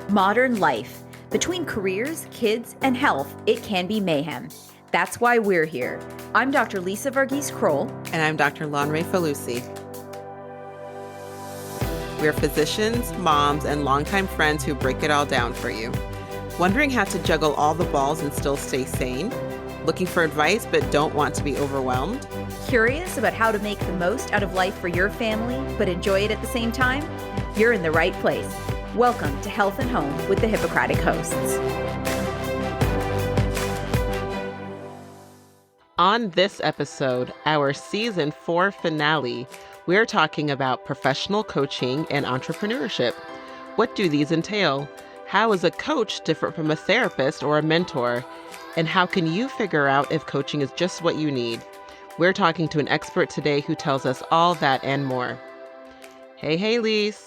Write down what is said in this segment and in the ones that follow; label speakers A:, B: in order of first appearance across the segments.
A: Modern life. Between careers, kids, and health, it can be mayhem. That's why we're here. I'm Dr. Lisa Varghese-Kroll.
B: And I'm Dr. Lonray Falusi. We're physicians, moms, and longtime friends who break it all down for you. Wondering how to juggle all the balls and still stay sane? Looking for advice but don't want to be overwhelmed?
A: Curious about how to make the most out of life for your family but enjoy it at the same time? You're in the right place. Welcome to Health and Home with the Hippocratic hosts.
B: On this episode, our season 4 finale, we're talking about professional coaching and entrepreneurship. What do these entail? How is a coach different from a therapist or a mentor? And how can you figure out if coaching is just what you need? We're talking to an expert today who tells us all that and more. Hey, Lise.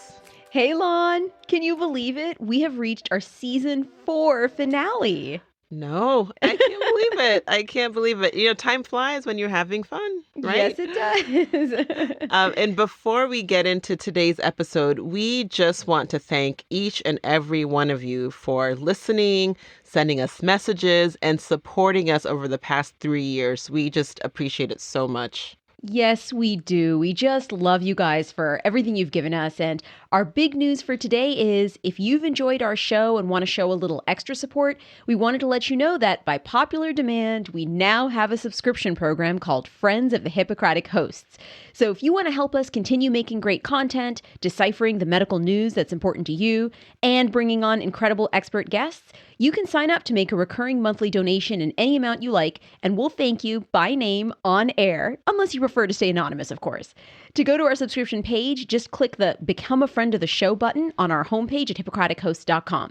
A: Hey, Lon. Can you believe it? We have reached our season 4 finale.
B: No, I can't believe it. I can't believe it. You know, time flies when you're having fun, right?
A: Yes, it does.
B: And before we get into today's episode, we just want to thank each and every one of you for listening, sending us messages, and supporting us over the past 3 years. We just appreciate it so much.
A: Yes, we do. We just love you guys for everything you've given us. And our big news for today is if you've enjoyed our show and want to show a little extra support, we wanted to let you know that by popular demand, we now have a subscription program called Friends of the Hippocratic Hosts. So if you want to help us continue making great content, deciphering the medical news that's important to you, and bringing on incredible expert guests, you can sign up to make a recurring monthly donation in any amount you like, and we'll thank you by name on air, unless you prefer to stay anonymous, of course. To go to our subscription page, just click the Become a Friend of the Show button on our homepage at hippocratichost.com.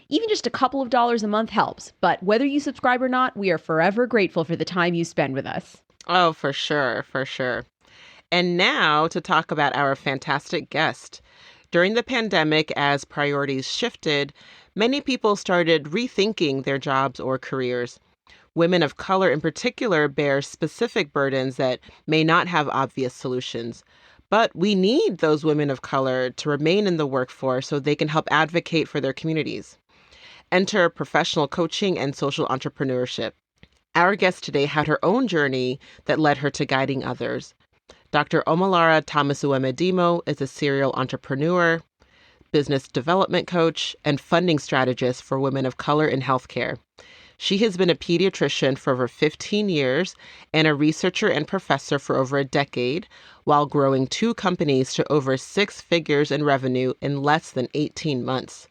A: Even just a couple of dollars a month helps, but whether you subscribe or not, we are forever grateful for the time you spend with us.
B: Oh, for sure, for sure. And now to talk about our fantastic guest. During the pandemic, as priorities shifted, many people started rethinking their jobs or careers. Women of color in particular bear specific burdens that may not have obvious solutions. But we need those women of color to remain in the workforce so they can help advocate for their communities. Enter professional coaching and social entrepreneurship. Our guest today had her own journey that led her to guiding others. Dr. Omolara Thomas Uwemedimo is a serial entrepreneur, business development coach, and funding strategist for women of color in healthcare. She has been a pediatrician for over 15 years and a researcher and professor for over a decade, while growing 2 companies to over 6 figures in revenue in less than 18 months.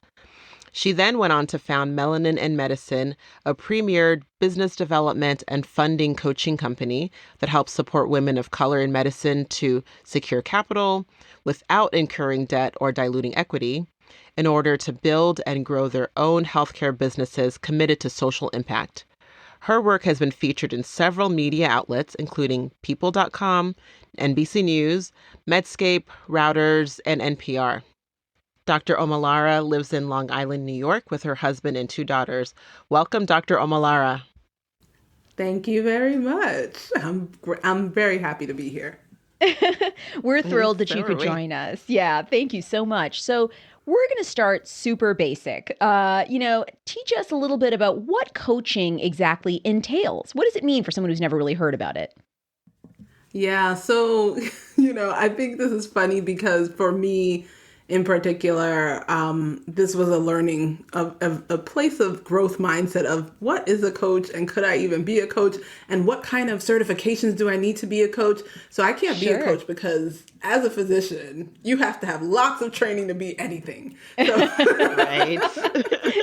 B: She then went on to found Melanin Medicine, a premier business development and funding coaching company that helps support women of color in medicine to secure capital without incurring debt or diluting equity in order to build and grow their own healthcare businesses committed to social impact. Her work has been featured in several media outlets, including People.com, NBC News, Medscape, Reuters, and NPR. Dr. Omolara lives in Long Island, New York, with her husband and 2 daughters. Welcome, Dr. Omolara.
C: Thank you very much. I'm very happy to be here.
A: We're thrilled that you could join us. Yeah, thank you so much. So we're going to start super basic. Teach us a little bit about what coaching exactly entails. What does it mean for someone who's never really heard about it?
C: Yeah, so, I think this is funny because for me, in particular, this was a learning of a place of growth mindset of what is a coach and could I even be a coach and what kind of certifications do I need to be a coach? So I can't be a coach because as a physician, you have to have lots of training to be anything. So,
A: right.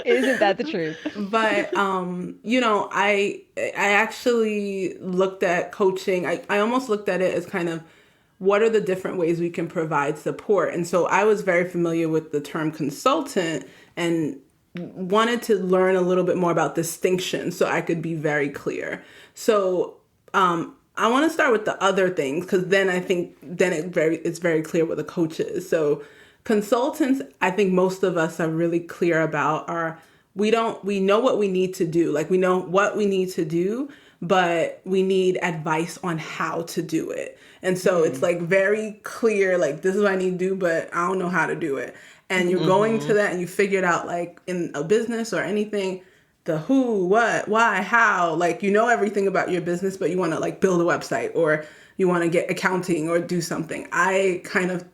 A: Isn't that the truth?
C: But, I actually looked at coaching. I almost looked at it as kind of what are the different ways we can provide support? And so I was very familiar with the term consultant and wanted to learn a little bit more about distinction so I could be very clear. So I want to start with the other things because then I think it's very clear what a coach is. So consultants, I think most of us are really clear about we know what we need to do. Like we know what we need to do, but we need advice on how to do it. And so it's like very clear, like this is what I need to do, but I don't know how to do it. and you're going to that and you figured out, like in a business or anything, the who, what, why, how, like, you know everything about your business, but you want to like build a website or you want to get accounting or do something. I kind of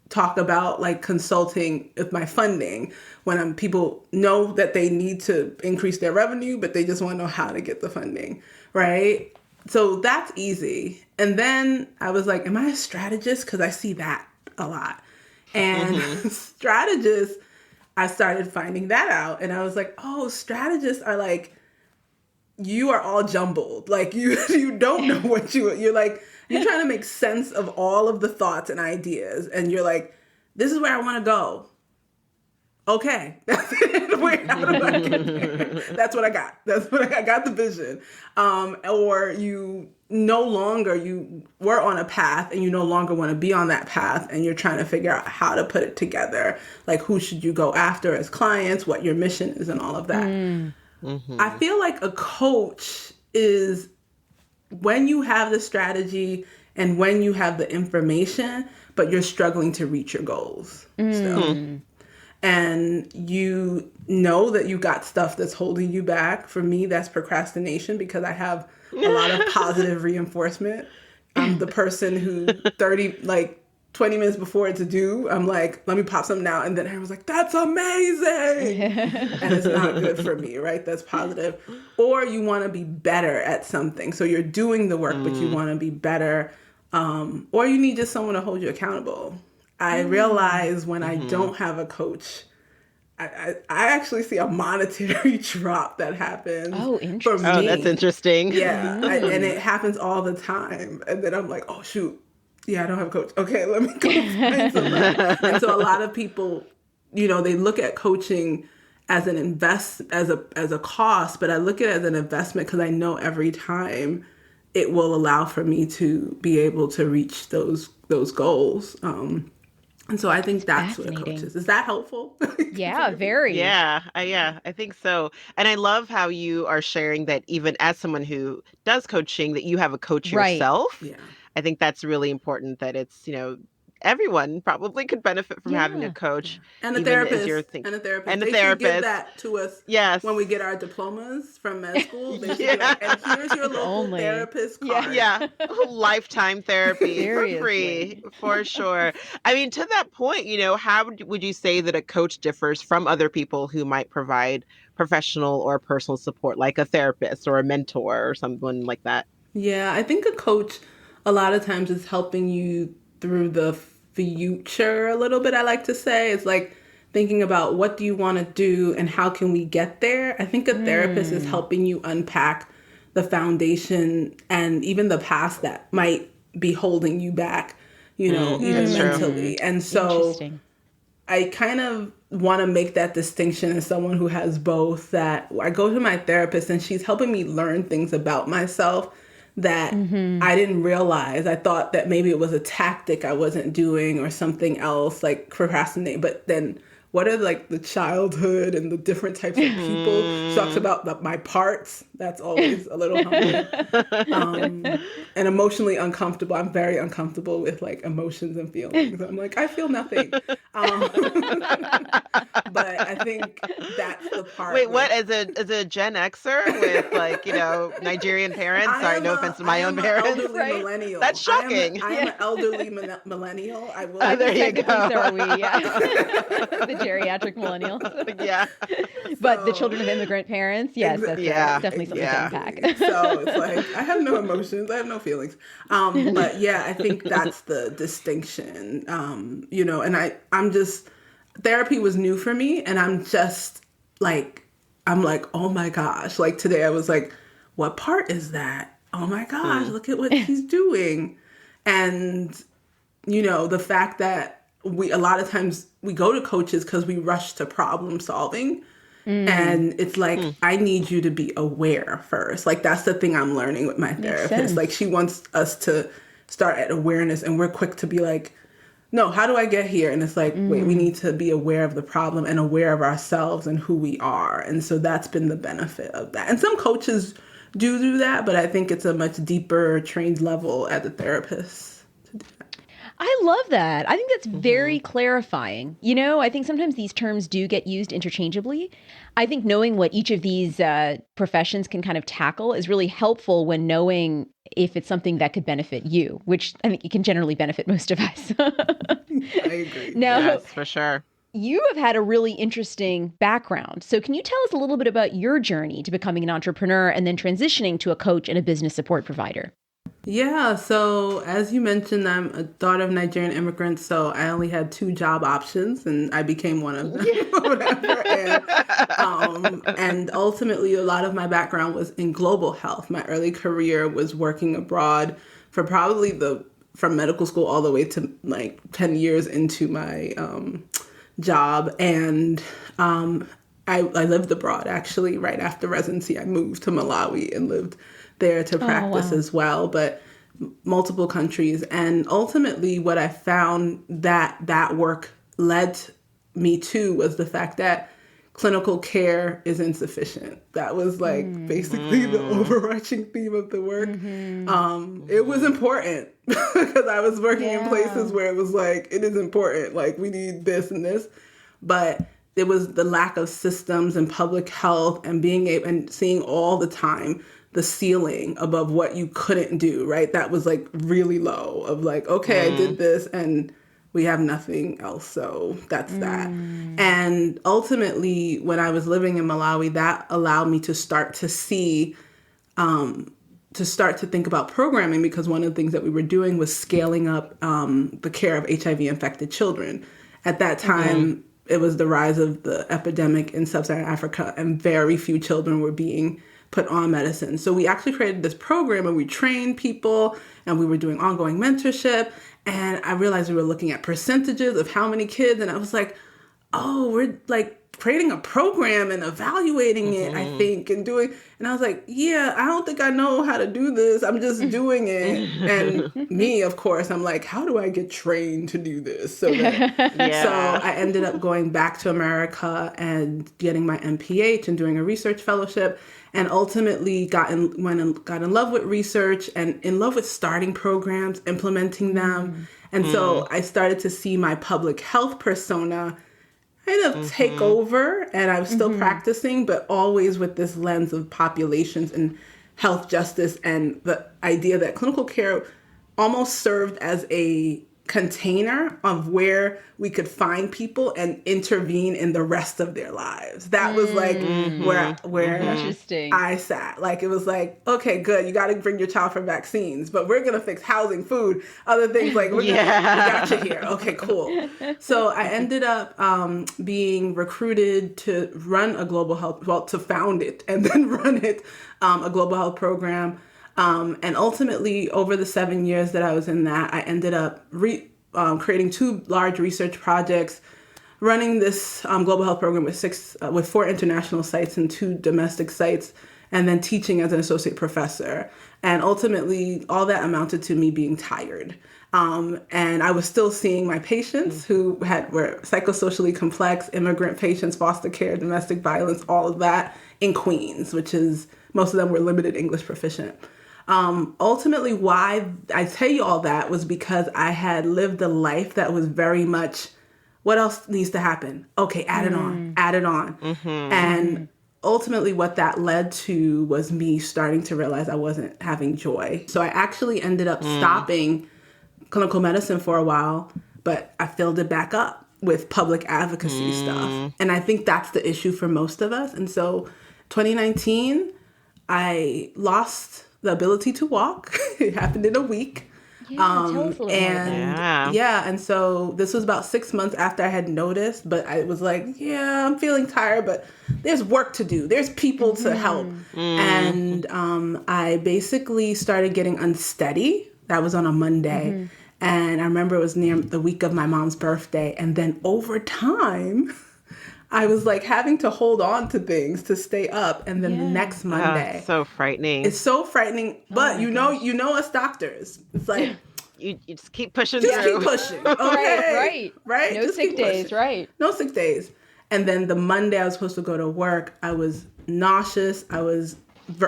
C: talk about like consulting with my funding when people know that they need to increase their revenue, but they just want to know how to get the funding, right? So that's easy. And then I was like, am I a strategist? Because I see that a lot. And strategists, I started finding that out. And I was like, oh, strategists are like, you are all jumbled. Like you don't know what you're like, you're trying to make sense of all of the thoughts and ideas. And you're like, this is where I want to go. Okay. That's it. Wait, how do I get there? That's what I got. I got the vision. Or you were on a path and you no longer want to be on that path and you're trying to figure out how to put it together. Like who should you go after as clients, what your mission is and all of that. I feel like a coach is when you have the strategy and when you have the information, but you're struggling to reach your goals still. And you know that you got stuff that's holding you back. For me, that's procrastination because I have a lot of positive reinforcement. I'm the person who 20 minutes before it's due, I'm like, let me pop something out. And then everyone's like, that's amazing. And it's not good for me, right? That's positive. Or you want to be better at something. So you're doing the work, but you want to be better. Or you need just someone to hold you accountable. I realize when I don't have a coach, I actually see a monetary drop that happens.
A: Oh, interesting.
B: Oh, that's interesting.
C: Yeah. And it happens all the time. And then I'm like, oh, shoot. Yeah, I don't have a coach. Okay, let me go find somebody. And so a lot of people, they look at coaching as an as a cost, but I look at it as an investment because I know every time it will allow for me to be able to reach those goals. And so I think that's what a coach is. Is that helpful?
A: Yeah, very.
B: Yeah, I think so. And I love how you are sharing that even as someone who does coaching, that you have a coach yourself.
C: Yeah.
B: I think that's really important that it's, everyone probably could benefit from having a coach.
C: And a therapist. And a therapist. They should give that to us when we get our diplomas from med school. They should be like, and here's your local therapist card.
B: Yeah. Lifetime therapy for free, for sure. I mean, to that point, how would you say that a coach differs from other people who might provide professional or personal support, like a therapist or a mentor or someone like that?
C: Yeah, I think a coach a lot of times is helping you through the future a little bit, I like to say. It's like thinking about what do you want to do and how can we get there? I think a therapist is helping you unpack the foundation and even the past that might be holding you back, even mentally. And so I kind of want to make that distinction as someone who has both, that I go to my therapist and she's helping me learn things about myself that I didn't realize. I thought that maybe it was a tactic I wasn't doing or something else, like procrastinate. But then what are like the childhood and the different types of people? She talks about my parts. That's always a little humbling. And emotionally uncomfortable. I'm very uncomfortable with like emotions and feelings. I'm like, I feel nothing. But I think that's the part.
B: Wait, what? As a Gen Xer with like, Nigerian parents? Sorry, no offense to my own parents.
C: Millennial.
B: That's shocking.
C: I am an elderly millennial. I will.
B: There you go.
A: So are we, yeah. The geriatric millennials.
B: Yeah.
A: But the children of immigrant parents, yes, that's definitely something to unpack.
C: So it's like, I have no emotions. I have no feelings. But yeah, I think that's the distinction, and I'm just, therapy was new for me. And I'm like, oh my gosh. Like today I was like, what part is that? Oh my gosh, look at what he's doing. And, the fact that a lot of times we go to coaches because we rush to problem solving. And it's like, I need you to be aware first. Like, that's the thing I'm learning with my therapist. Like, she wants us to start at awareness, and we're quick to be like, no, how do I get here? And it's like, wait, we need to be aware of the problem and aware of ourselves and who we are. And so that's been the benefit of that. And some coaches do that, but I think it's a much deeper trained level at the therapist to do that.
A: I love that. I think that's very clarifying. I think sometimes these terms do get used interchangeably. I think knowing what each of these professions can kind of tackle is really helpful when knowing if it's something that could benefit you, which I think it can generally benefit most of us.
C: I agree.
A: Now,
B: Yes, for sure.
A: you have had a really interesting background. So can you tell us a little bit about your journey to becoming an entrepreneur and then transitioning to a coach and a business support provider?
C: Yeah, so as you mentioned, I'm a daughter of Nigerian immigrants, so I only had 2 job options, and I became one of them. Whatever. And ultimately, a lot of my background was in global health. My early career was working abroad for probably from medical school all the way to like 10 years into my job, and I lived abroad actually. Right after residency, I moved to Malawi and lived there to practice as well, but multiple countries. And ultimately what I found that work led me to was the fact that clinical care is insufficient. That was like basically the overarching theme of the work. It was important because I was working in places where it was like, it is important, like we need this and this, but it was the lack of systems and public health and being able and seeing all the time the ceiling above what you couldn't do, right? That was like really low of like, okay, I did this and we have nothing else. So that's that. And ultimately, when I was living in Malawi, that allowed me to start to see, to start to think about programming, because one of the things that we were doing was scaling up the care of HIV infected children. At that time, it was the rise of the epidemic in sub-Saharan Africa, and very few children were being put on medicine. So we actually created this program and we trained people and we were doing ongoing mentorship. And I realized we were looking at percentages of how many kids. And I was like, oh, we're like creating a program and evaluating it, I think, and I was like, yeah, I don't think I know how to do this. I'm just doing it. And me, of course, I'm like, how do I get trained to do this? So I ended up going back to America and getting my MPH and doing a research fellowship, and ultimately got in love with research and in love with starting programs, implementing them. And so I started to see my public health persona kind of take over, and I was still practicing, but always with this lens of populations and health justice, and the idea that clinical care almost served as a container of where we could find people and intervene in the rest of their lives. That was like where
A: Interesting.
C: I sat. Like, it was like, okay, good, you got to bring your child for vaccines, but we're going to fix housing, food, other things. Like, we got you here. Okay, cool. So I ended up being recruited to run a global health, to found it and then run it, a global health program. And ultimately, over the 7 years that I was in that, I ended up creating 2 large research projects, running this global health program with 4 international sites and 2 domestic sites, and then teaching as an associate professor. And ultimately, all that amounted to me being tired. And I was still seeing my patients who were psychosocially complex, immigrant patients, foster care, domestic violence, all of that in Queens, which is, most of them were limited English proficient. Ultimately, why I tell you all that was because I had lived a life that was very much, what else needs to happen? Okay, add it on. And ultimately what that led to was me starting to realize I wasn't having joy. So I actually ended up stopping clinical medicine for a while, but I filled it back up with public advocacy stuff. And I think that's the issue for most of us. And so 2019, I lost the ability to walk. It happened in a week.
A: Tell us a little about that.
C: And so this was about 6 months after I had noticed, but I was like, yeah, I'm feeling tired, but there's work to do. There's people to help. And I basically started getting unsteady. That was on a Monday. And I remember it was near the week of my mom's birthday. And then over time, I was like having to hold on to things to stay up. And then the next Monday.
B: So frightening.
C: It's so frightening. But you know us doctors. It's like,
B: you just keep pushing
C: just
B: through.
C: keep pushing. Okay. Right.
A: No
C: just
A: sick days, right.
C: No sick days. And then the Monday I was supposed to go to work, I was nauseous. I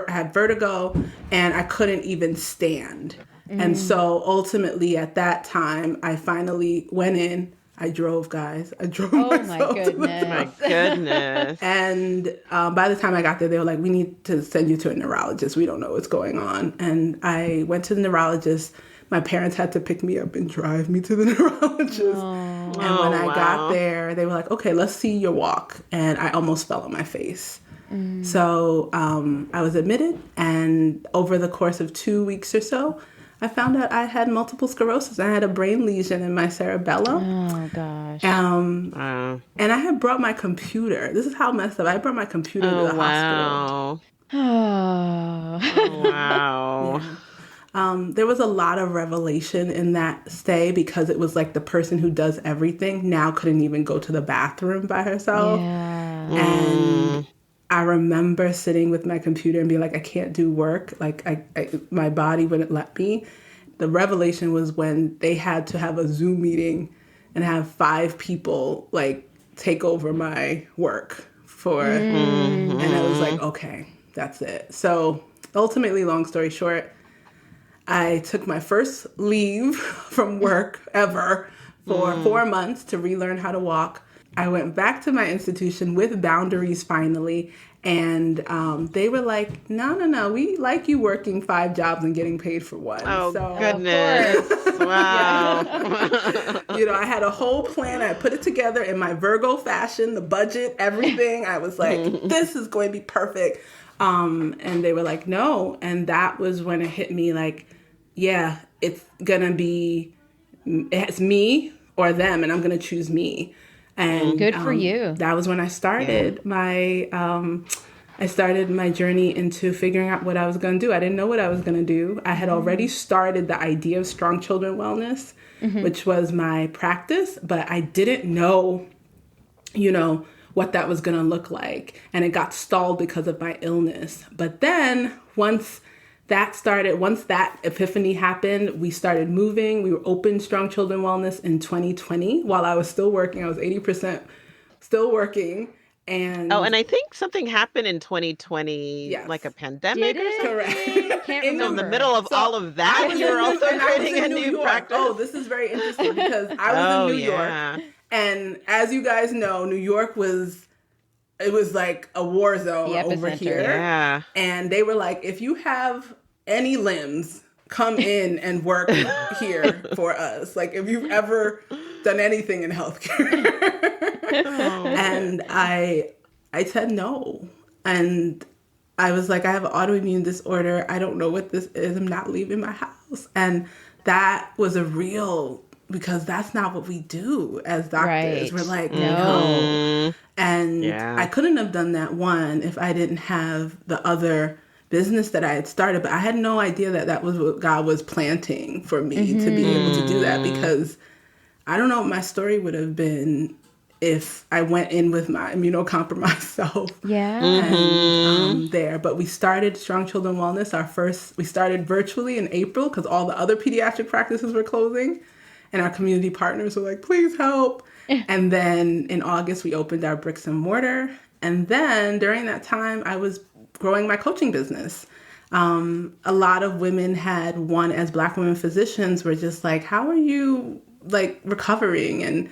C: had vertigo, and I couldn't even stand. And so ultimately at that time, I finally went in. I drove, guys. I drove myself to the
B: My goodness.
C: And by the time I got there, they were like, we need to send you to a neurologist. We don't know what's going on. And I went to the neurologist. My parents had to pick me up and drive me to the neurologist. And when I got there, they were like, okay, let's see your walk. And I almost fell on my face. So I was admitted. And over the course of 2 weeks or so, I found out I had multiple sclerosis. I had a brain lesion in my cerebellum.
A: Oh, gosh.
C: And I had brought my computer. This is how messed up. I brought my computer to the hospital.
A: Oh,
B: Wow.
C: There was a lot of revelation in that stay because it was like the person who does everything now couldn't even go to the bathroom by herself.
A: Yeah.
C: And I remember sitting with my computer and being like, I can't do work. Like my body wouldn't let me. The revelation was when they had to have a Zoom meeting and have 5 people like take over my work and I was like, okay, that's it. So ultimately, long story short, I took my first leave from work ever for 4 months to relearn how to walk. I went back to my institution with boundaries finally, and they were like, no, we like you working 5 jobs and getting paid for one.
B: Oh,
C: so,
B: goodness. Wow.
C: I had a whole plan. I put it together in my Virgo fashion, the budget, everything. I was like, this is going to be perfect. And they were like, no. And that was when it hit me like, yeah, it's going to be, it's me or them, and I'm going to choose me. And
A: good for you.
C: That was when I started my journey into figuring out what I was going to do. I didn't know what I was going to do. I had already started the idea of strong children wellness, which was my practice, but I didn't know, what that was going to look like. And it got stalled because of my illness. But then once that epiphany happened, we started moving. We were open Strong Children Wellness in 2020 while I was still working. I was 80% still working. And
B: I think something happened in 2020, like a pandemic or something.
C: Correct.
A: Can't
B: So
A: remember.
B: in the middle of all of that, you were also creating a new practice.
C: Oh, this is very interesting because I was in New York. And as you guys know, New York was like a war zone over here.
B: Yeah.
C: And they were like, if you have any limbs, come in and work here for us. Like if you've ever done anything in healthcare. And I said no. And I was like, I have an autoimmune disorder. I don't know what this is. I'm not leaving my house. And that was because that's not what we do as doctors.
A: Right.
C: We're like,
A: No.
C: And I couldn't have done that one if I didn't have the other business that I had started. But I had no idea that was what God was planting for me to be able to do that, because I don't know what my story would have been if I went in with my immunocompromised self.
A: Yeah.
C: And there. But we started Strong Children Wellness. We started virtually in April because all the other pediatric practices were closing. And our community partners were like, please help. And then in August, we opened our bricks and mortar. And then during that time, I was growing my coaching business. A lot of women as Black women physicians were just like, how are you like recovering? And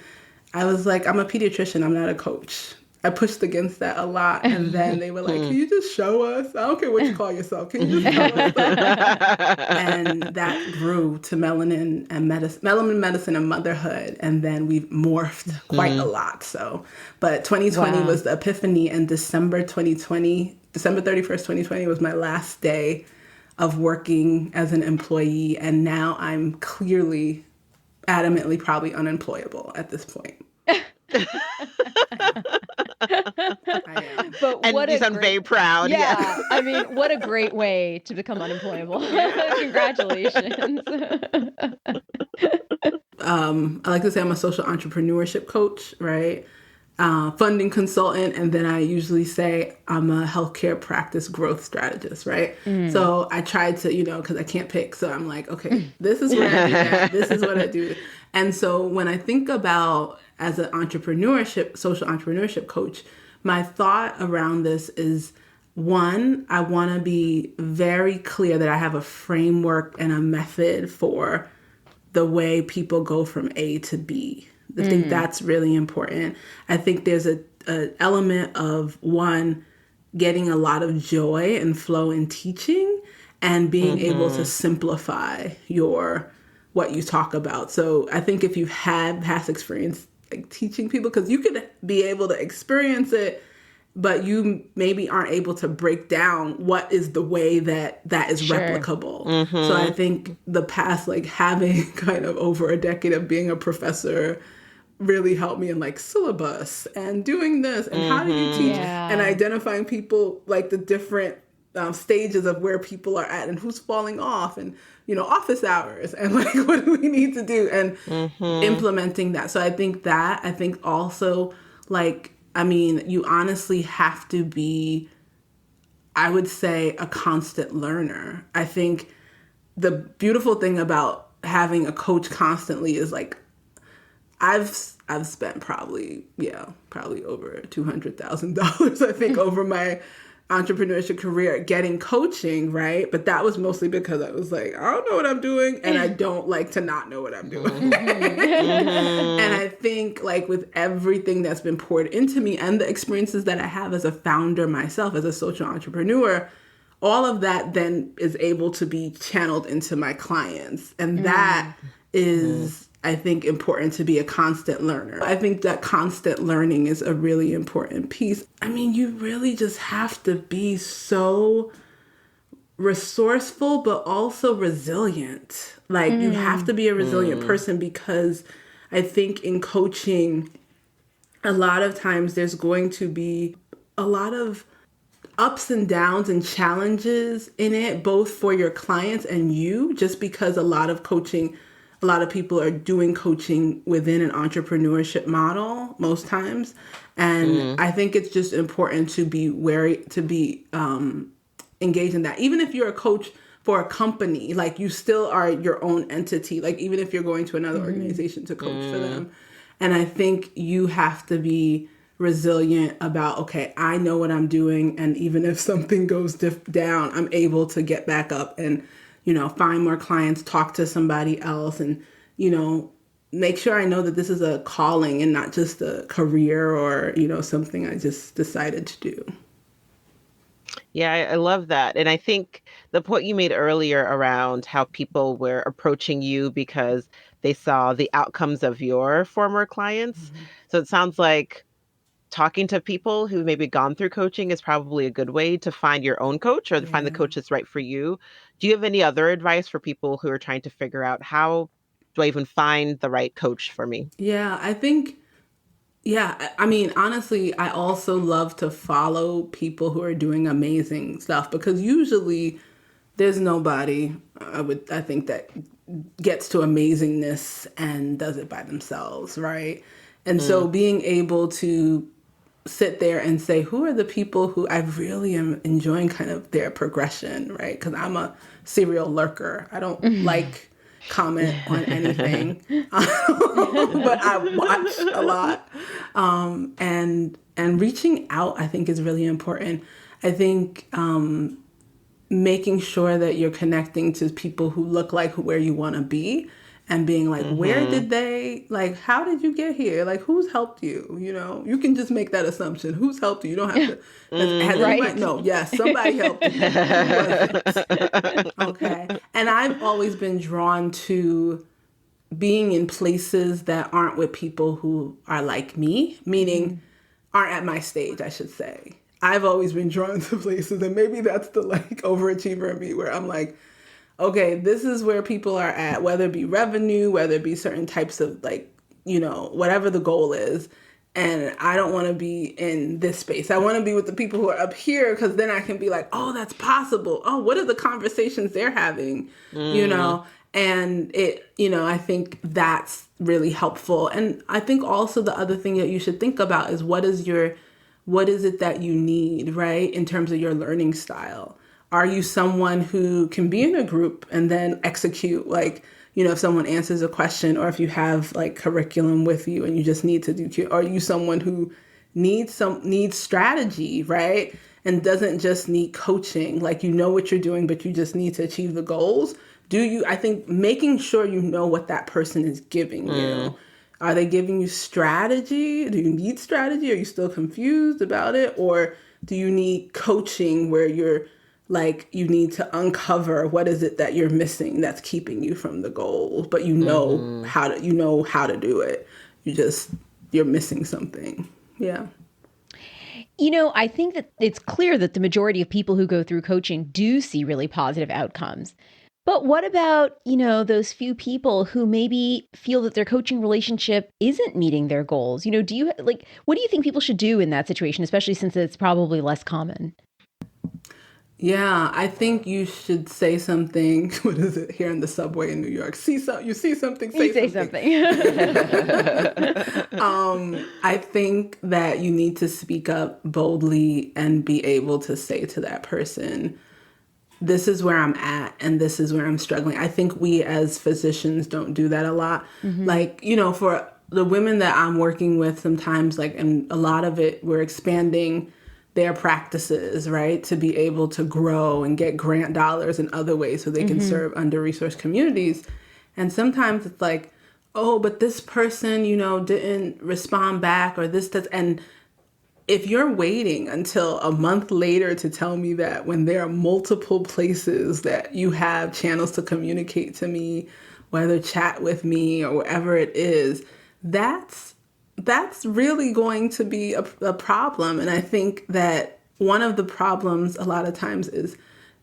C: I was like, I'm a pediatrician. I'm not a coach. I pushed against that a lot. And then they were like, can you just show us? I don't care what you call yourself. Can you just show us that? And that grew to Melanin Medicine and motherhood. And then we've morphed quite a lot. So, but 2020 was the epiphany, and December 31st, 2020 was my last day of working as an employee. And now I'm clearly, adamantly, probably unemployable at this point. I am.
A: But
B: And you sound very proud.
A: Yeah. I mean, what a great way to become unemployable. Congratulations.
C: I like to say I'm a social entrepreneurship coach, right? Funding consultant. And then I usually say I'm a healthcare practice growth strategist, right? So I tried to, because I can't pick. So I'm like, okay, this is what I do now. This is what I do. And so when I think about as an social entrepreneurship coach, my thought around this is one, I want to be very clear that I have a framework and a method for the way people go from A to B. I think that's really important. I think there's an element of, one, getting a lot of joy and flow in teaching and being able to simplify what you talk about. So I think if you've had past experience like teaching people, because you could be able to experience it, but you maybe aren't able to break down what is the way that is replicable. So I think the past, like having kind of over a decade of being a professor really helped me in like syllabus and doing this and how do you teach and identifying people, like the different stages of where people are at and who's falling off and, office hours and like what do we need to do and implementing that. So I think also like, you honestly have to be, I would say, a constant learner. I think the beautiful thing about having a coach constantly is like, I've spent probably over $200,000, I think, over my entrepreneurship career getting coaching, right? But that was mostly because I was like, I don't know what I'm doing, and I don't like to not know what I'm doing. And I think like with everything that's been poured into me and the experiences that I have as a founder myself, as a social entrepreneur, all of that then is able to be channeled into my clients. And that is, I think, important to be a constant learner. I think that constant learning is a really important piece. You really just have to be so resourceful, but also resilient. Like you have to be a resilient person, because I think in coaching, a lot of times there's going to be a lot of ups and downs and challenges in it, both for your clients and you, just because a lot of people are doing coaching within an entrepreneurship model most times. And I think it's just important to be engaged in that. Even if you're a coach for a company, like you still are your own entity. Like even if you're going to another organization to coach for them. And I think you have to be resilient about, okay, I know what I'm doing. And even if something goes down, I'm able to get back up and, find more clients, talk to somebody else, and, make sure I know that this is a calling and not just a career or, something I just decided to do.
B: Yeah, I love that. And I think the point you made earlier around how people were approaching you because they saw the outcomes of your former clients. So it sounds like talking to people who maybe gone through coaching is probably a good way to find your own coach or to find the coach that's right for you. Do you have any other advice for people who are trying to figure out how do I even find the right coach for me?
C: Yeah, I think, honestly, I also love to follow people who are doing amazing stuff, because usually there's nobody, I think, that gets to amazingness and does it by themselves, right? And so being able to sit there and say, who are the people who I really am enjoying kind of their progression, right? Because I'm a serial lurker. I don't like comment on anything, but I watch a lot. And reaching out, I think, is really important. I think making sure that you're connecting to people who look like where you want to be, and being like, where did they, like, how did you get here? Like, who's helped you? You can just make that assumption. Who's helped you? You don't have to. Right? No, yes, somebody helped you. Okay. And I've always been drawn to being in places that aren't with people who are like me, meaning aren't at my stage, I should say. I've always been drawn to places, and maybe that's the like overachiever in me, where I'm like, okay, this is where people are at, whether it be revenue, whether it be certain types of like, whatever the goal is. And I don't want to be in this space. I want to be with the people who are up here, because then I can be like, oh, that's possible. Oh, what are the conversations they're having? And it, I think that's really helpful. And I think also the other thing that you should think about is what is it that you need, right? In terms of your learning style. Are you someone who can be in a group and then execute, like, if someone answers a question, or if you have like curriculum with you and you just need to do, are you someone who needs strategy, right? and doesn't just need coaching, like you know what you're doing, but you just need to achieve the goals. I think making sure you know what that person is giving you. Are they giving you strategy? Do you need strategy? Are you still confused about it? Or do you need coaching where you're like, you need to uncover what is it that you're missing that's keeping you from the goals, but you know how to do it. You're missing something. Yeah.
A: I think that it's clear that the majority of people who go through coaching do see really positive outcomes. But what about, those few people who maybe feel that their coaching relationship isn't meeting their goals? What do you think people should do in that situation, especially since it's probably less common?
C: Yeah, I think you should say something. What is it here in the subway in New York? You see something, say something. I think that you need to speak up boldly and be able to say to that person, this is where I'm at and this is where I'm struggling. I think we as physicians don't do that a lot. Like, for the women that I'm working with sometimes, like, and a lot of it, we're expanding their practices, right, to be able to grow and get grant dollars in other ways so they can serve under-resourced communities. And sometimes it's like, oh, but this person, didn't respond back, or this does. And if you're waiting until a month later to tell me that, when there are multiple places that you have channels to communicate to me, whether chat with me or whatever it is, that's really going to be a problem. And I think that one of the problems a lot of times is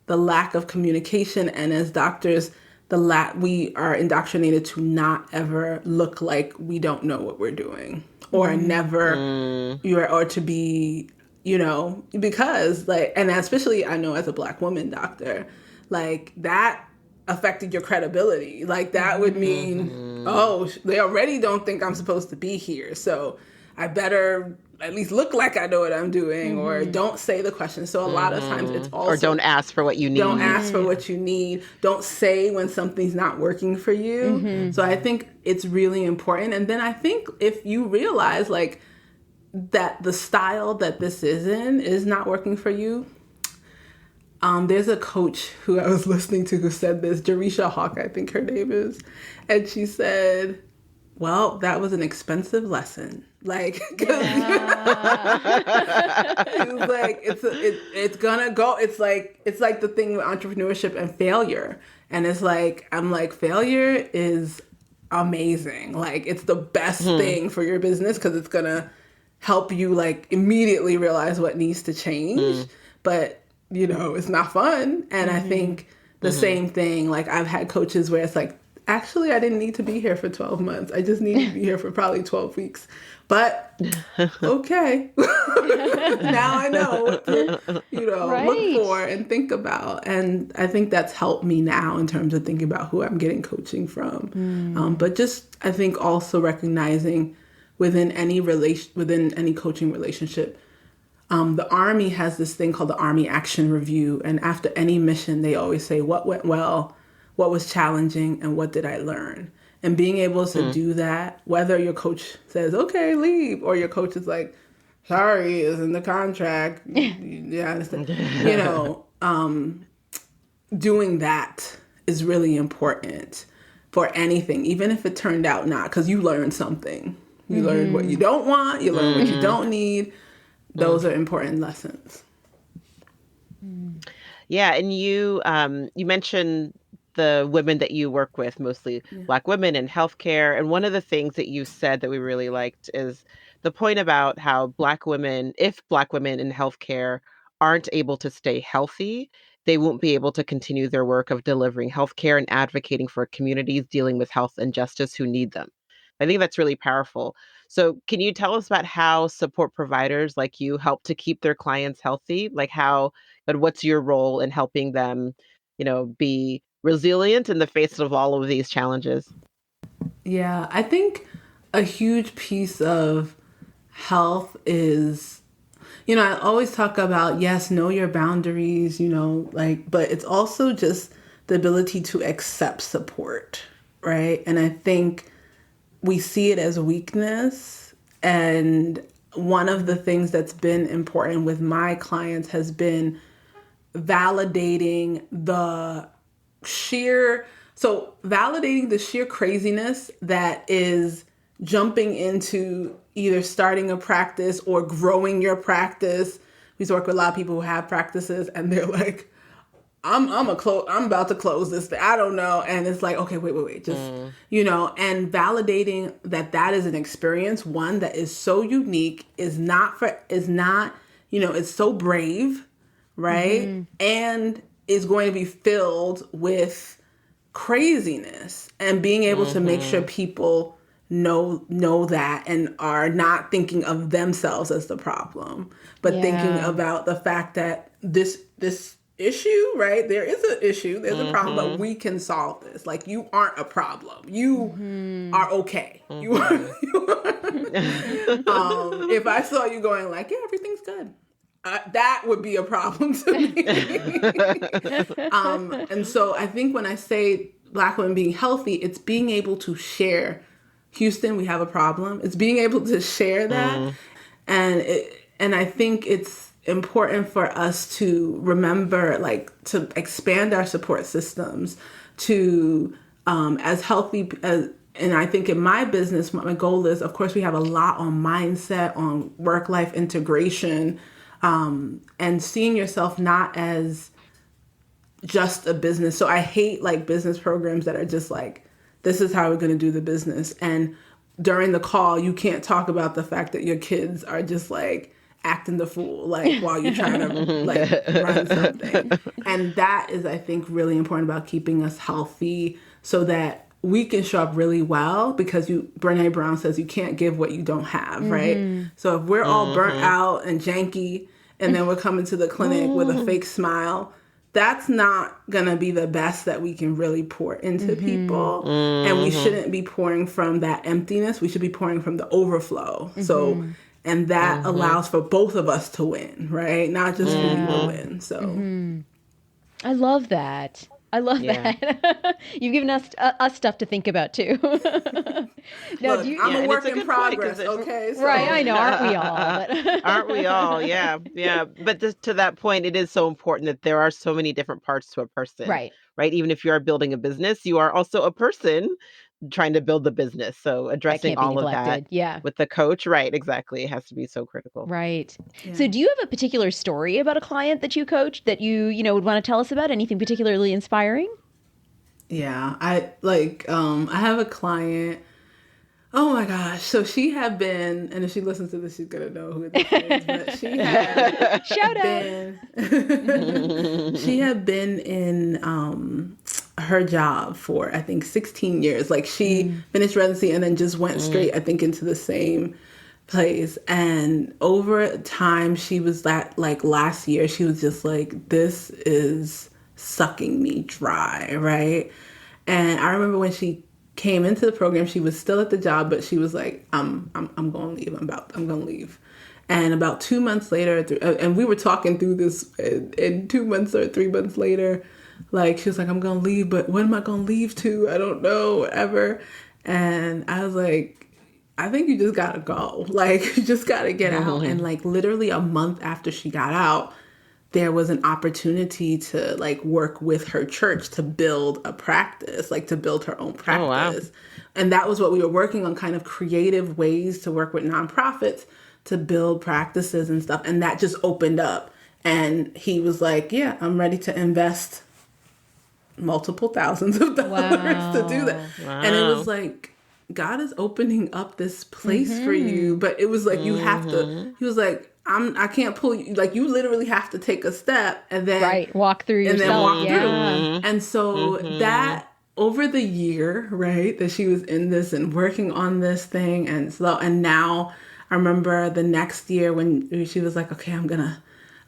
C: the lack of communication. And as doctors, we are indoctrinated to not ever look like we don't know what we're doing, or never, or to be, because and especially I know as a Black woman doctor, like that affected your credibility. Like that would mean, oh, they already don't think I'm supposed to be here, so I better at least look like I know what I'm doing, or don't say the question. So a lot of times it's also,
B: or don't ask for what you need.
C: Don't ask for what you need. Don't say when something's not working for you. So I think it's really important. And then I think if you realize like that the style that this is not working for you, there's a coach who I was listening to who said this, Jerisha Hawk, I think her name is. And she said, well, that was an expensive lesson. Like, it was like, it's gonna go. It's like the thing with entrepreneurship and failure. And it's like, I'm like, failure is amazing. Like, it's the best thing for your business because it's gonna help you like immediately realize what needs to change. But, it's not fun. And I think the same thing, like I've had coaches where it's like, actually, I didn't need to be here for 12 months. I just needed to be here for probably 12 weeks. But, okay. Now I know what to,
A: right.
C: look for and think about. And I think that's helped me now in terms of thinking about who I'm getting coaching from. But just, I think also recognizing within any coaching relationship, the Army has this thing called the Army Action Review. And after any mission, they always say, what went well, what was challenging, and what did I learn? And being able to do that, whether your coach says, okay, leave, or your coach is like, sorry, it's in the contract. Yeah, doing that is really important for anything, even if it turned out not, because you learned something. You learned what you don't want, you learned what you don't need. Those are important lessons.
B: Yeah, and you mentioned the women that you work with, mostly Black women in healthcare. And one of the things that you said that we really liked is the point about how if Black women in healthcare aren't able to stay healthy, they won't be able to continue their work of delivering healthcare and advocating for communities dealing with health injustice who need them. I think that's really powerful. So can you tell us about how support providers like you help to keep their clients healthy? Like what's your role in helping them, be resilient in the face of all of these challenges?
C: Yeah, I think a huge piece of health is, I always talk about, yes, know your boundaries, but it's also just the ability to accept support, right? And I think we see it as weakness, and one of the things that's been important with my clients has been validating the sheer craziness that is jumping into either starting a practice or growing your practice. We work with a lot of people who have practices and they're like, I'm about to close this thing. I don't know. And it's like, okay, wait. Just, and validating that is an experience, one that is so unique, it's so brave, right? And is going to be filled with craziness, and being able to make sure people know that and are not thinking of themselves as the problem, but thinking about the fact that this issue, right? There is an issue, there's a problem, but we can solve this. Like, you aren't a problem. You are okay. You are, if I saw you going like, yeah, everything's good, that would be a problem to me. And so I think when I say Black women being healthy, it's being able to share, Houston, we have a problem. It's being able to share that. And I think it's important for us to remember, like, to expand our support systems to as healthy as, and I think in my business, my goal is, of course, we have a lot on mindset, on work-life integration, and seeing yourself not as just a business. So I hate like business programs that are just like, this is how we're going to do the business. And during the call, you can't talk about the fact that your kids are just like acting the fool, like while you're trying to like run something. And that is, I think, really important about keeping us healthy so that we can show up really well, because Brené Brown says you can't give what you don't have, right? So if we're all burnt out and janky, and then we're coming to the clinic with a fake smile, that's not going to be the best that we can really pour into people. And we shouldn't be pouring from that emptiness. We should be pouring from the overflow. So, and that allows for both of us to win, right? Not just for you to win. So
A: I love that. That. You've given us stuff to think about too.
C: Now, look, I'm a work in progress, okay? So.
A: Right, I know, aren't we all? But...
B: Aren't we all? Yeah. But to that point, it is so important that there are so many different parts to a person.
A: Right.
B: Even if you are building a business, you are also a person trying to build the business. So addressing all of that with the coach, right, exactly. It has to be so critical.
A: Right. Yeah. So do you have a particular story about a client that you coached that you would want to tell us about? Anything particularly inspiring?
C: Yeah, I have a client. Oh my gosh. So she had been, and if she listens to this, she's going to know who this is, but she had
A: Shout out.
C: She had been in her job for, I think, 16 years. Like, she finished residency and then just went straight, I think, into the same place. And over time, she was last year, she was just like, this is sucking me dry, right? And I remember when she came into the program, she was still at the job, but she was like, I'm going to leave. I'm going to leave. And about 2 months later, and we were talking through this, and 2 months or 3 months later, like, she was like, I'm going to leave, but when am I going to leave to? I don't know, whatever. And I was like, I think you just got to go. Like, you just got to get out. And like, literally a month after she got out, there was an opportunity to like work with her church to build a practice, like to build her own practice. Oh, wow. And that was what we were working on, kind of creative ways to work with nonprofits to build practices and stuff. And that just opened up. And he was like, yeah, I'm ready to invest multiple thousands of dollars to do that. Wow. And it was like, God is opening up this place for you. But it was like, you have to, he was like, I can't pull you. Like, you literally have to take a step and then
A: walk through yourself.
C: And then walk through. And so that over the year, right, that she was in this and working on this thing, and now I remember the next year when she was like, okay, I'm gonna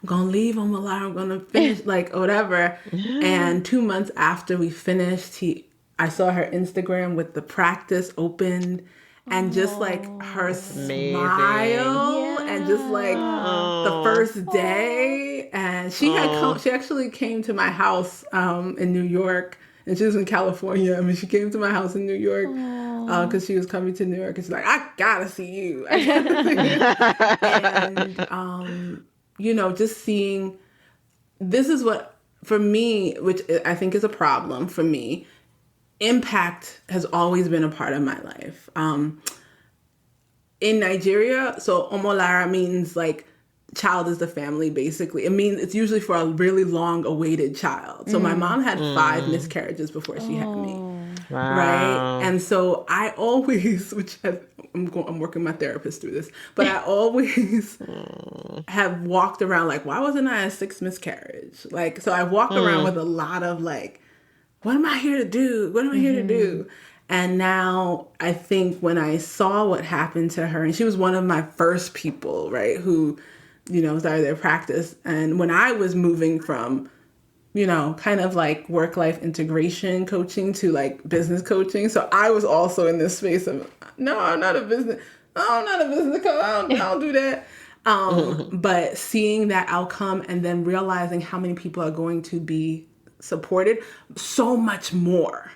C: leave Omolara, I'm gonna finish, like, whatever. And 2 months after we finished, I saw her Instagram with the practice opened. And just like her smile and just like the first day. And she actually came to my house in New York And she was in California. I mean, she came to my house in New York because she was coming to New York. And she's like, I gotta see you. I gotta see you. And, just seeing, this is what, for me, which I think is a problem for me, impact has always been a part of my life. In Nigeria, so Omolara means like child is the family, basically. It means it's usually for a really long awaited child. So my mom had 5 miscarriages before she had me.
B: Wow.
C: Right. And so I always, I'm working my therapist through this, but I always have walked around like, why wasn't I a 6th miscarriage? Like, so I walked around with a lot of like, what am I here to do? What am I here to do? And now I think when I saw what happened to her, and she was one of my first people, right, who, started their practice. And when I was moving from, kind of like work-life integration coaching to like business coaching. So I was also in this space of, no, I'm not a business coach. I don't do that. But seeing that outcome and then realizing how many people are going to be supported so much more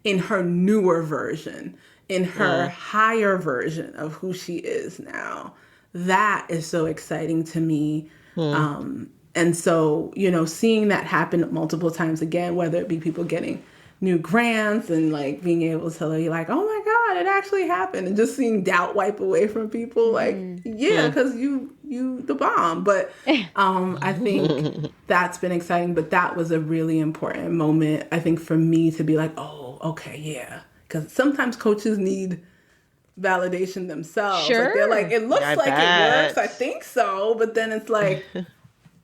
C: in her newer version, in her higher version of who she is now. That is so exciting to me. And so, seeing that happen multiple times again, whether it be people getting new grants and like being able to tell you like, oh my God, it actually happened. And just seeing doubt wipe away from people like, yeah, because you the bomb. But I think that's been exciting. But that was a really important moment, I think, for me to be like, oh, okay, yeah. Because sometimes coaches need validation themselves.
A: Sure.
C: Like they're like, it looks
B: I
C: like
B: bet.
C: it works. I think so. But then it's like,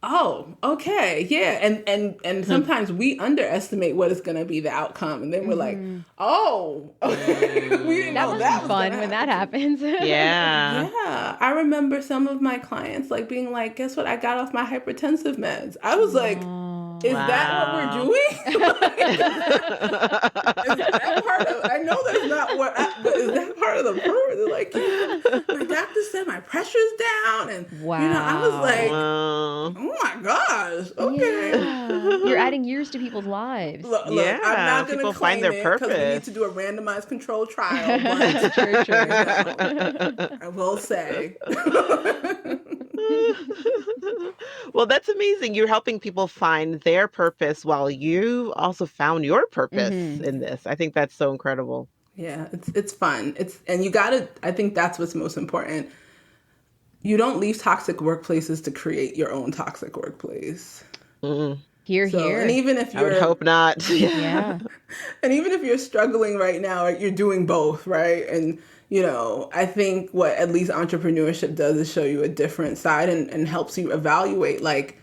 C: oh, okay, yeah. And sometimes we underestimate what is going to be the outcome. And then we're like, oh, okay. We didn't know that was
A: fun when that happens.
B: Yeah.
C: Yeah. I remember some of my clients like being like, guess what? I got off my hypertensive meds. I was like, is that what we're doing? Is that part of, I know that's not what, but is that part of the program? They're like, yeah, my doctor said my pressure's down. And, I was like, oh my gosh, okay.
A: Yeah. You're adding years to people's lives.
C: Look,
B: Yeah,
C: I'm not going to
B: people
C: claim
B: find their
C: it because we need
B: purpose.
C: to do a randomized control trial. But I will say.
B: Well, that's amazing. You're helping people find their purpose while you also found your purpose in this. I think that's so incredible.
C: Yeah, it's fun. And you gotta, I think that's what's most important. You don't leave toxic workplaces to create your own toxic workplace.
A: Here.
C: And even if
B: I would hope not.
A: Yeah.
C: And even if you're struggling right now, you're doing both, right? And, I think what at least entrepreneurship does is show you a different side and helps you evaluate, like,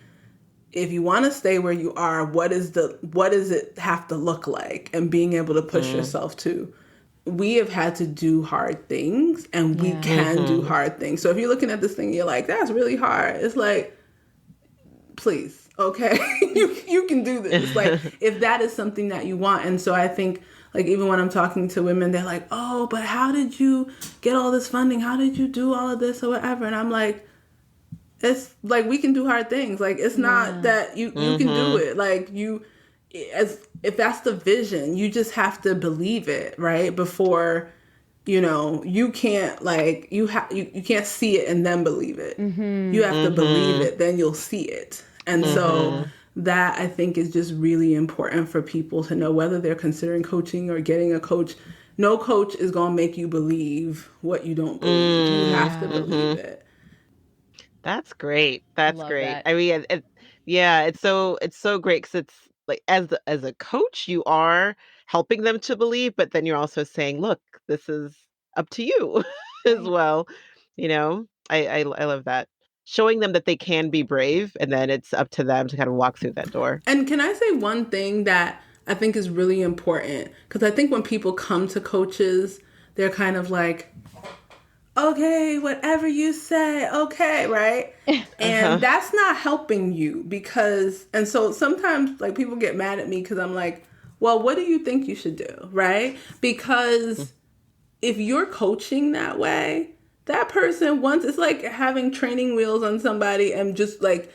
C: if you want to stay where you are, what does it have to look like? And being able to push yourself to. We have had to do hard things, and we can do hard things. So if you're looking at this thing, you're like, that's really hard. It's like, please, okay, you can do this. Like, if that is something that you want. And so I think, like, even when I'm talking to women, they're like, oh, but how did you get all this funding? How did you do all of this or whatever? And I'm like, it's like, we can do hard things. Like, it's not that you can do it. Like, if that's the vision, you just have to believe it, right? Before, you can't like, you can't see it and then believe it. You have to believe it, then you'll see it. And so that, I think, is just really important for people to know, whether they're considering coaching or getting a coach. No coach is going to make you believe what you don't believe. You have to believe it.
B: That's great. That's
A: Love
B: great.
A: that.
B: I mean, it's so great because it's like, as a coach, you are helping them to believe, but then you're also saying, look, this is up to you as well. I love that. Showing them that they can be brave, and then it's up to them to kind of walk through that door.
C: And can I say one thing that I think is really important? Because I think when people come to coaches, they're kind of like, okay, whatever you say, okay, right? And that's not helping you, because, and so sometimes like people get mad at me because I'm like, well, what do you think you should do, right? Because if you're coaching that way, that person wants, it's like having training wheels on somebody and just like,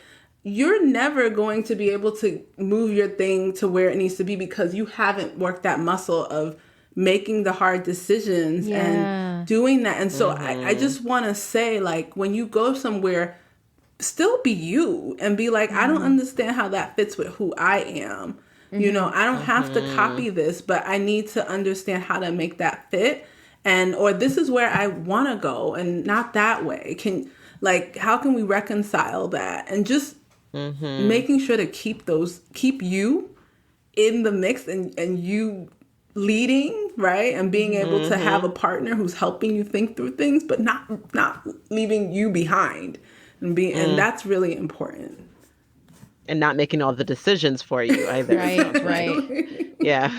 C: you're never going to be able to move your thing to where it needs to be because you haven't worked that muscle of making the hard decisions and doing that. And so I just want to say, like, when you go somewhere, still be you and be like, I don't understand how that fits with who I am. You know, I don't have to copy this, but I need to understand how to make that fit. Or this is where I want to go and not that way. How can we reconcile that? And just making sure to keep you in the mix and you leading, right? And being able to have a partner who's helping you think through things, but not leaving you behind and that's really important.
B: And not making all the decisions for you either.
A: Right.
B: Yeah.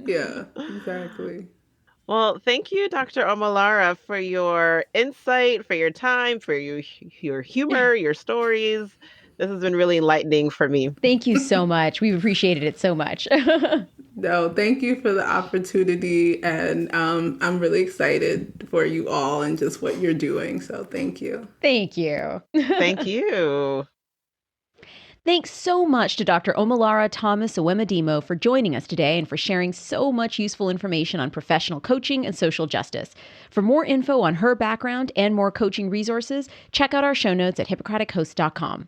C: Yeah, exactly.
B: Well, thank you, Dr. Omolara, for your insight, for your time, for your humor, your stories. This has been really enlightening for me.
A: Thank you so much. We've appreciated it so much.
C: No, thank you for the opportunity. And I'm really excited for you all and just what you're doing. So thank you.
A: Thank you.
B: Thank you.
A: Thanks so much to Dr. Omolara Thomas Uwemedimo for joining us today and for sharing so much useful information on professional coaching and social justice. For more info on her background and more coaching resources, check out our show notes at hippocratichost.com.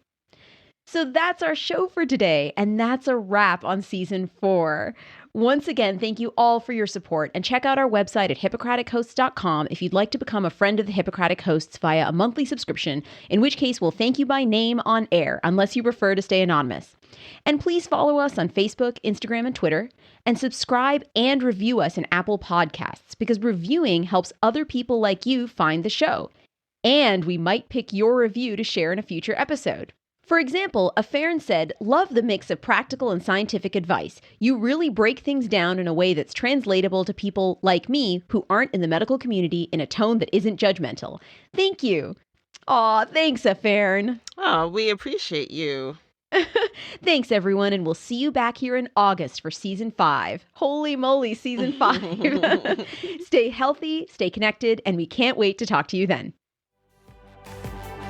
A: So that's our show for today, and that's a wrap on season 4. Once again, thank you all for your support, and check out our website at hippocratichosts.com if you'd like to become a friend of the Hippocratic Hosts via a monthly subscription, in which case we'll thank you by name on air, unless you prefer to stay anonymous. And please follow us on Facebook, Instagram, and Twitter, and subscribe and review us in Apple Podcasts, because reviewing helps other people like you find the show. And we might pick your review to share in a future episode. For example, Afern said, "Love the mix of practical and scientific advice. You really break things down in a way that's translatable to people like me who aren't in the medical community in a tone that isn't judgmental. Thank you." Aw, thanks, Afern.
B: Oh, we appreciate you.
A: Thanks, everyone, and we'll see you back here in August for season 5. Holy moly, season 5. Stay healthy, stay connected, and we can't wait to talk to you then.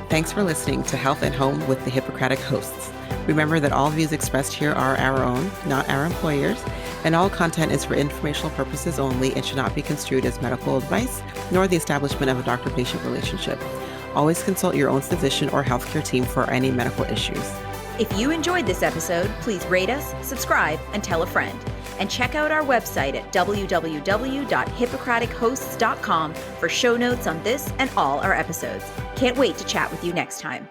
B: Thanks for listening to Health at Home with the Hippocratic Hosts. Remember that all views expressed here are our own, not our employers, and all content is for informational purposes only and should not be construed as medical advice, nor the establishment of a doctor-patient relationship. Always consult your own physician or healthcare team for any medical issues.
D: If you enjoyed this episode, please rate us, subscribe, and tell a friend. And check out our website at www.hippocratichosts.com for show notes on this and all our episodes. Can't wait to chat with you next time.